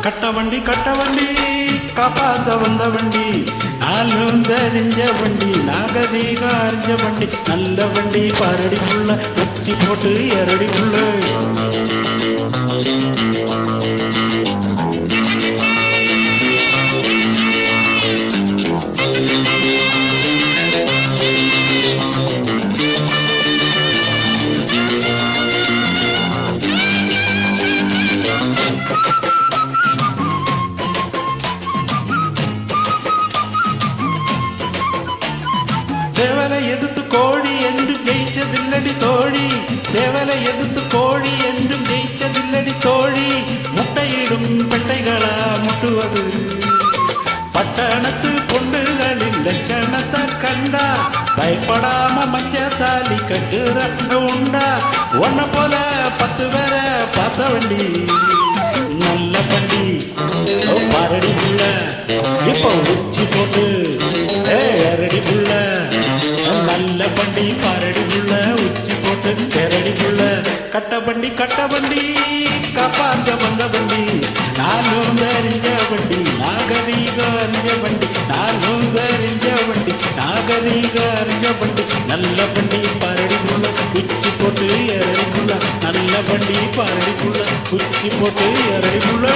கட்டவண்டி கட்டவண்டி காப்பாத்த வந்த வண்டி நானும் தெரிஞ்ச வண்டி நாகரீக அறிஞ்ச வண்டி நல்ல வண்டி பாரடிக்குள்ள உச்சி போட்டு எரடிக்குள்ள சேவலை எதிர்த்து கோழி என்றும் ஜெயிச்சதில்லடி தோழி சேவலை எதிர்த்து கோழி என்றும் ஜெயிச்சதில்லடி தோழி முட்டையிடும் பெட்டைகளா முட்டுவது பட்டணத்து பொண்டுகளின் லட்சணத்தை கண்டா பயப்படாம மஞ்ச தாலி கட்டுற உண்டா ஒன்ன போல 10 பேரை பார்த்த வண்டி நல்ல வண்டி பாரடி புள்ள இப்போ உச்சி போட்டு அரடி புள்ள நல்ல வண்டி பாரடி புள்ள உச்சி போட்டு அரடி புள்ள கட்ட வண்டி காப்பாத்த வந்த வண்டி நானும் தெரிஞ்ச வண்டி நாகரீக அறிஞ்ச வண்டி நானும் தெரிஞ்ச வண்டி நாகரீக அறிஞ்ச வண்டி நல்ல வண்டி பாரடி புள்ள உச்சி போட்டு அரடி புள்ள நல்ல வண்டி பாரடி புள்ள உச்சி போட்டு அரடி புள்ள